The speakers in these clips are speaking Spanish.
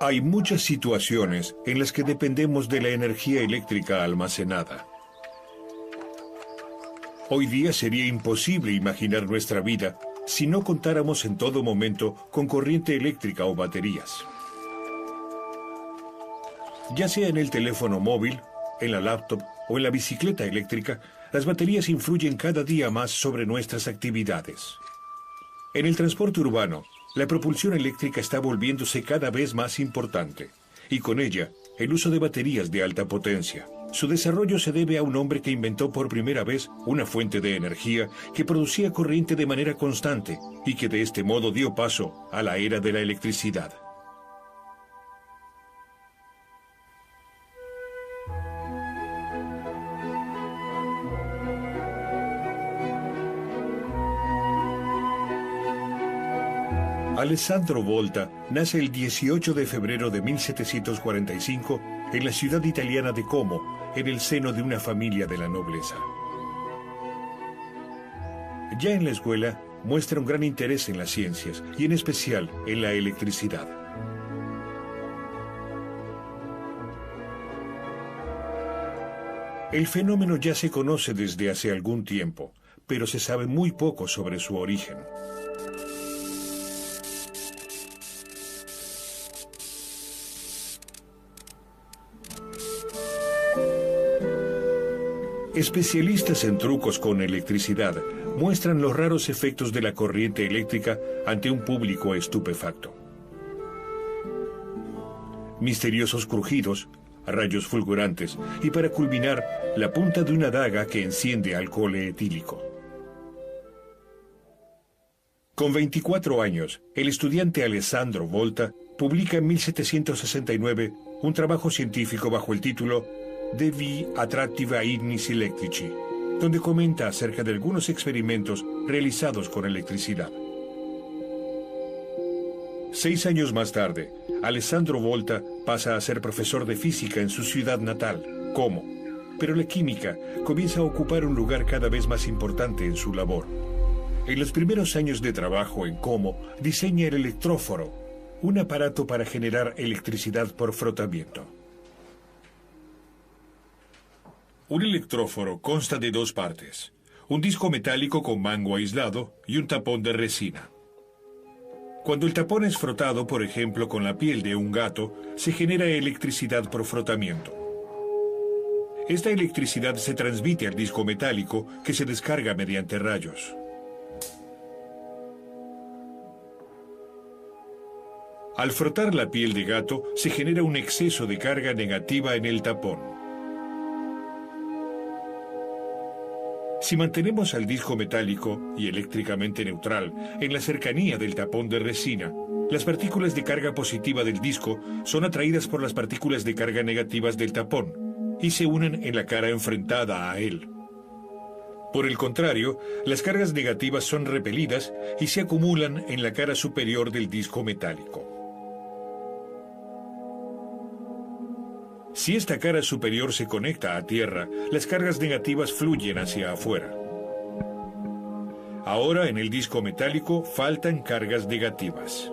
Hay muchas situaciones en las que dependemos de la energía eléctrica almacenada. Hoy día sería imposible imaginar nuestra vida si no contáramos en todo momento con corriente eléctrica o baterías. Ya sea en el teléfono móvil, en la laptop o en la bicicleta eléctrica, las baterías influyen cada día más sobre nuestras actividades. En el transporte urbano, la propulsión eléctrica está volviéndose cada vez más importante, y con ella, el uso de baterías de alta potencia. Su desarrollo se debe a un hombre que inventó por primera vez una fuente de energía que producía corriente de manera constante y que de este modo dio paso a la era de la electricidad. Alessandro Volta nace el 18 de febrero de 1745 en la ciudad italiana de Como, en el seno de una familia de la nobleza. Ya en la escuela muestra un gran interés en las ciencias y en especial en la electricidad. El fenómeno ya se conoce desde hace algún tiempo, pero se sabe muy poco sobre su origen. Especialistas en trucos con electricidad muestran los raros efectos de la corriente eléctrica ante un público estupefacto. Misteriosos crujidos, rayos fulgurantes y, para culminar, la punta de una daga que enciende alcohol etílico. Con 24 años, el estudiante Alessandro Volta publica en 1769 un trabajo científico bajo el título Devi Attrattiva Ignis Electrici, donde comenta acerca de algunos experimentos realizados con electricidad. 6 años más tarde, Alessandro Volta pasa a ser profesor de física en su ciudad natal, Como, pero la química comienza a ocupar un lugar cada vez más importante en su labor. En los primeros años de trabajo en Como, diseña el electróforo, un aparato para generar electricidad por frotamiento. Un electróforo consta de 2 partes, un disco metálico con mango aislado y un tapón de resina. Cuando el tapón es frotado, por ejemplo, con la piel de un gato, se genera electricidad por frotamiento. Esta electricidad se transmite al disco metálico, que se descarga mediante rayos. Al frotar la piel de gato, se genera un exceso de carga negativa en el tapón. Si mantenemos al disco metálico y eléctricamente neutral en la cercanía del tapón de resina, las partículas de carga positiva del disco son atraídas por las partículas de carga negativas del tapón y se unen en la cara enfrentada a él. Por el contrario, las cargas negativas son repelidas y se acumulan en la cara superior del disco metálico. Si esta cara superior se conecta a tierra, las cargas negativas fluyen hacia afuera. Ahora, en el disco metálico, faltan cargas negativas.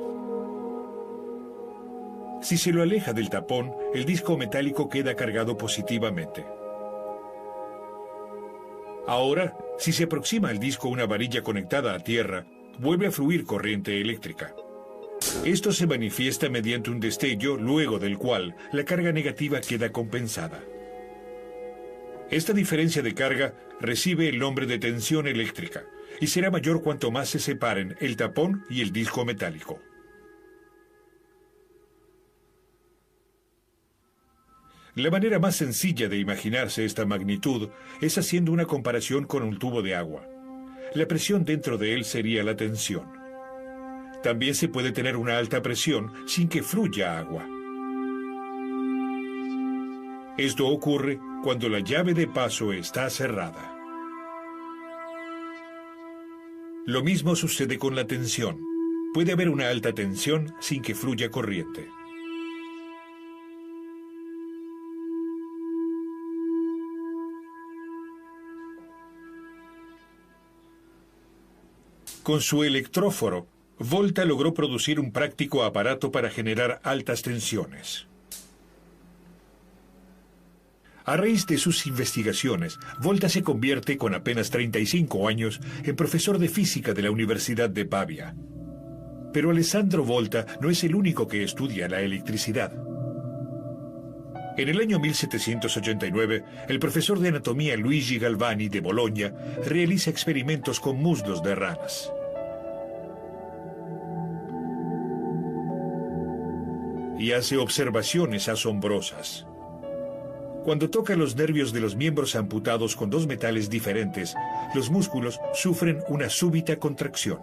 Si se lo aleja del tapón, el disco metálico queda cargado positivamente. Ahora, si se aproxima al disco una varilla conectada a tierra, vuelve a fluir corriente eléctrica. Esto se manifiesta mediante un destello, luego del cual la carga negativa queda compensada. Esta diferencia de carga recibe el nombre de tensión eléctrica y será mayor cuanto más se separen el tapón y el disco metálico. La manera más sencilla de imaginarse esta magnitud es haciendo una comparación con un tubo de agua. La presión dentro de él sería la tensión. También se puede tener una alta presión sin que fluya agua. Esto ocurre cuando la llave de paso está cerrada. Lo mismo sucede con la tensión. Puede haber una alta tensión sin que fluya corriente. Con su electróforo, Volta logró producir un práctico aparato para generar altas tensiones. A raíz de sus investigaciones, Volta se convierte, con apenas 35 años, en profesor de física de la Universidad de Pavia. Pero Alessandro Volta no es el único que estudia la electricidad. En el año 1789, el profesor de anatomía Luigi Galvani de Bologna realiza experimentos con muslos de ranas. Y hace observaciones asombrosas. Cuando toca los nervios de los miembros amputados con dos metales diferentes, los músculos sufren una súbita contracción.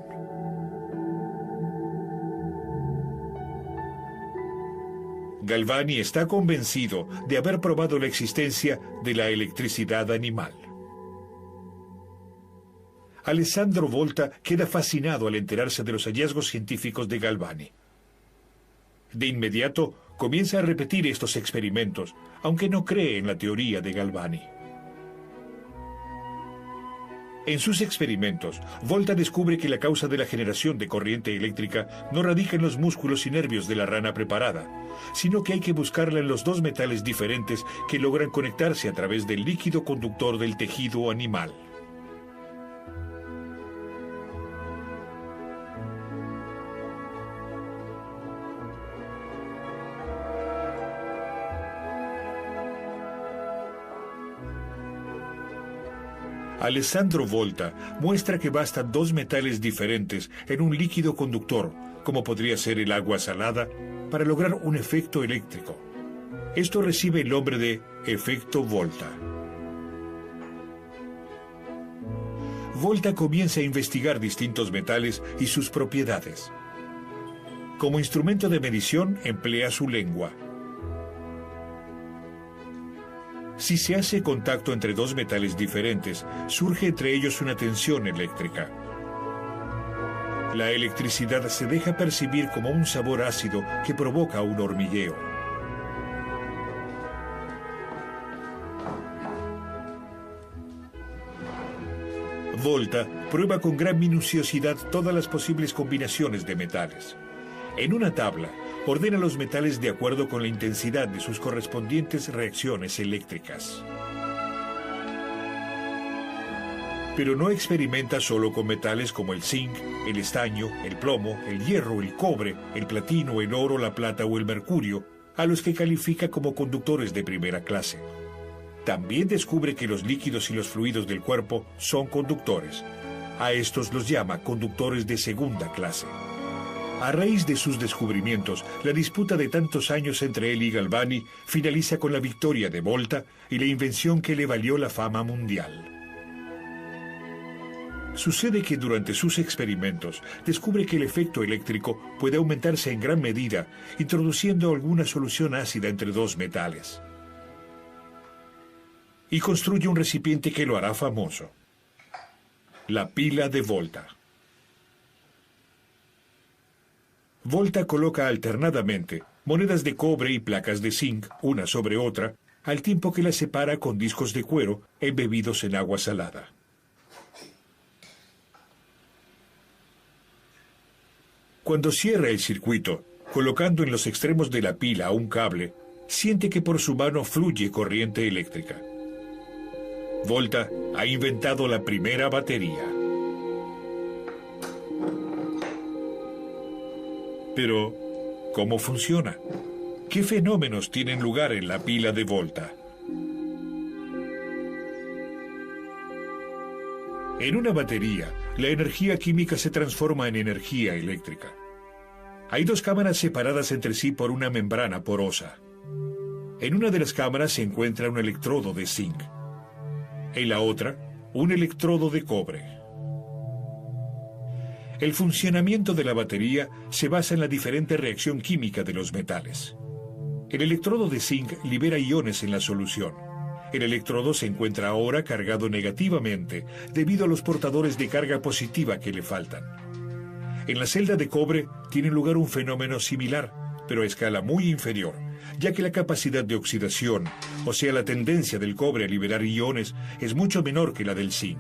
Galvani está convencido de haber probado la existencia de la electricidad animal. Alessandro Volta queda fascinado al enterarse de los hallazgos científicos de Galvani. De inmediato comienza a repetir estos experimentos, aunque no cree en la teoría de Galvani. En sus experimentos, Volta descubre que la causa de la generación de corriente eléctrica no radica en los músculos y nervios de la rana preparada, sino que hay que buscarla en los dos metales diferentes que logran conectarse a través del líquido conductor del tejido animal. Alessandro Volta muestra que bastan dos metales diferentes en un líquido conductor, como podría ser el agua salada, para lograr un efecto eléctrico. Esto recibe el nombre de efecto Volta. Volta comienza a investigar distintos metales y sus propiedades. Como instrumento de medición emplea su lengua. Si se hace contacto entre dos metales diferentes, surge entre ellos una tensión eléctrica. La electricidad se deja percibir como un sabor ácido que provoca un hormigueo. Volta prueba con gran minuciosidad todas las posibles combinaciones de metales. En una tabla, ordena los metales de acuerdo con la intensidad de sus correspondientes reacciones eléctricas. Pero no experimenta solo con metales como el zinc, el estaño, el plomo, el hierro, el cobre, el platino, el oro, la plata o el mercurio, a los que califica como conductores de primera clase. También descubre que los líquidos y los fluidos del cuerpo son conductores. A estos los llama conductores de segunda clase. A raíz de sus descubrimientos, la disputa de tantos años entre él y Galvani finaliza con la victoria de Volta y la invención que le valió la fama mundial. Sucede que durante sus experimentos descubre que el efecto eléctrico puede aumentarse en gran medida introduciendo alguna solución ácida entre dos metales. Y construye un recipiente que lo hará famoso: la pila de Volta. Volta coloca alternadamente monedas de cobre y placas de zinc, una sobre otra, al tiempo que las separa con discos de cuero embebidos en agua salada. Cuando cierra el circuito, colocando en los extremos de la pila un cable, siente que por su mano fluye corriente eléctrica. Volta ha inventado la primera batería. Pero, ¿cómo funciona? ¿Qué fenómenos tienen lugar en la pila de Volta? En una batería, la energía química se transforma en energía eléctrica. Hay dos cámaras separadas entre sí por una membrana porosa. En una de las cámaras se encuentra un electrodo de zinc. En la otra, un electrodo de cobre. El funcionamiento de la batería se basa en la diferente reacción química de los metales. El electrodo de zinc libera iones en la solución. El electrodo se encuentra ahora cargado negativamente debido a los portadores de carga positiva que le faltan. En la celda de cobre tiene lugar un fenómeno similar, pero a escala muy inferior, ya que la capacidad de oxidación, o sea, la tendencia del cobre a liberar iones, es mucho menor que la del zinc.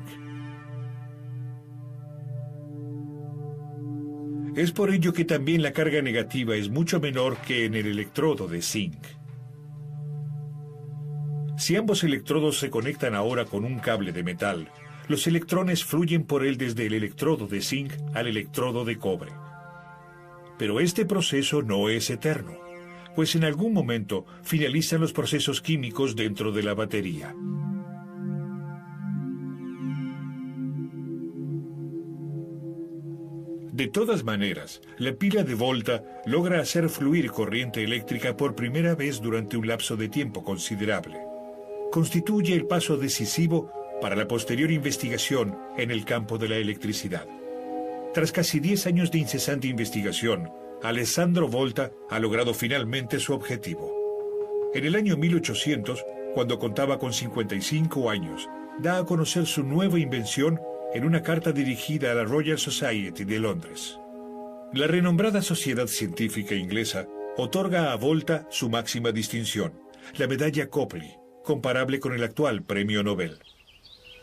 Es por ello que también la carga negativa es mucho menor que en el electrodo de zinc. Si ambos electrodos se conectan ahora con un cable de metal, los electrones fluyen por él desde el electrodo de zinc al electrodo de cobre. Pero este proceso no es eterno, pues en algún momento finalizan los procesos químicos dentro de la batería. De todas maneras, la pila de Volta logra hacer fluir corriente eléctrica por primera vez durante un lapso de tiempo considerable. Constituye el paso decisivo para la posterior investigación en el campo de la electricidad. Tras casi 10 años de incesante investigación, Alessandro Volta ha logrado finalmente su objetivo. En el año 1800, cuando contaba con 55 años, da a conocer su nueva invención en una carta dirigida a la Royal Society de Londres. La renombrada sociedad científica inglesa otorga a Volta su máxima distinción, la medalla Copley, comparable con el actual premio Nobel.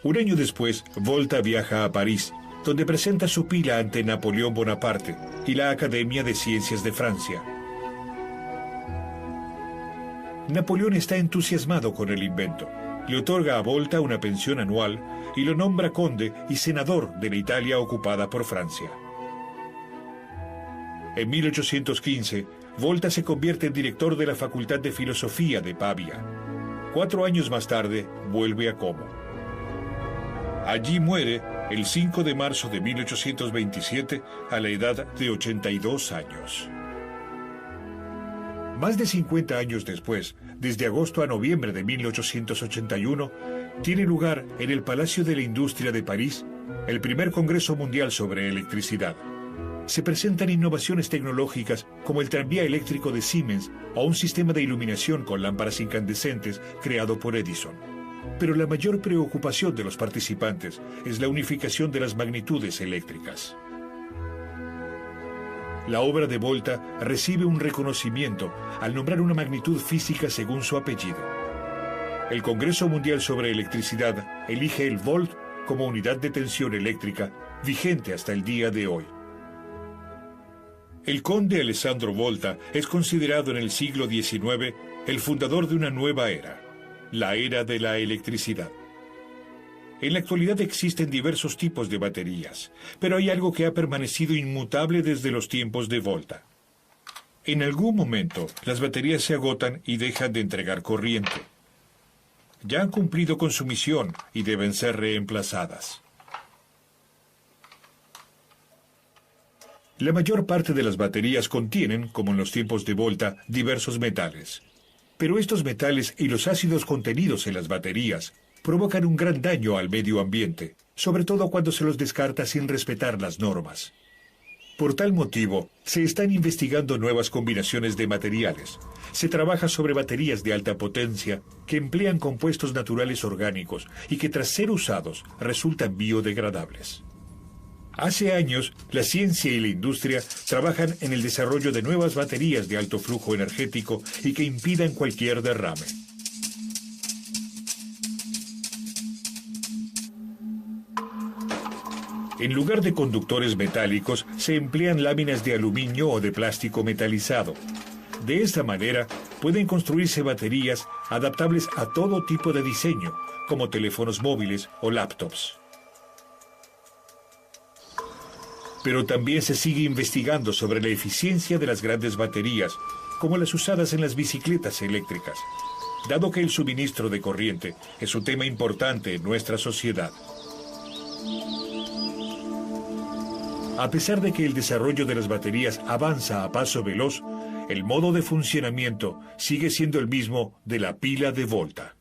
Un año después, Volta viaja a París, donde presenta su pila ante Napoleón Bonaparte y la Academia de Ciencias de Francia. Napoleón está entusiasmado con el invento. Le otorga a Volta una pensión anual y lo nombra conde y senador de la Italia ocupada por Francia. En 1815, Volta se convierte en director de la Facultad de Filosofía de Pavia. 4 años más tarde, vuelve a Como. Allí muere el 5 de marzo de 1827 a la edad de 82 años. Más de 50 años después, desde agosto a noviembre de 1881, tiene lugar en el Palacio de la Industria de París el primer Congreso Mundial sobre Electricidad. Se presentan innovaciones tecnológicas como el tranvía eléctrico de Siemens o un sistema de iluminación con lámparas incandescentes creado por Edison. Pero la mayor preocupación de los participantes es la unificación de las magnitudes eléctricas. La obra de Volta recibe un reconocimiento al nombrar una magnitud física según su apellido. El Congreso Mundial sobre Electricidad elige el volt como unidad de tensión eléctrica, vigente hasta el día de hoy. El conde Alessandro Volta es considerado en el siglo XIX el fundador de una nueva era, la era de la electricidad. En la actualidad existen diversos tipos de baterías, pero hay algo que ha permanecido inmutable desde los tiempos de Volta. En algún momento, las baterías se agotan y dejan de entregar corriente. Ya han cumplido con su misión y deben ser reemplazadas. La mayor parte de las baterías contienen, como en los tiempos de Volta, diversos metales. Pero estos metales y los ácidos contenidos en las baterías provocan un gran daño al medio ambiente, sobre todo cuando se los descarta sin respetar las normas. Por tal motivo, se están investigando nuevas combinaciones de materiales. Se trabaja sobre baterías de alta potencia que emplean compuestos naturales orgánicos y que tras ser usados resultan biodegradables. Hace años, la ciencia y la industria trabajan en el desarrollo de nuevas baterías de alto flujo energético y que impidan cualquier derrame. En lugar de conductores metálicos, se emplean láminas de aluminio o de plástico metalizado. De esta manera, pueden construirse baterías adaptables a todo tipo de diseño, como teléfonos móviles o laptops. Pero también se sigue investigando sobre la eficiencia de las grandes baterías, como las usadas en las bicicletas eléctricas, dado que el suministro de corriente es un tema importante en nuestra sociedad. A pesar de que el desarrollo de las baterías avanza a paso veloz, el modo de funcionamiento sigue siendo el mismo de la pila de Volta.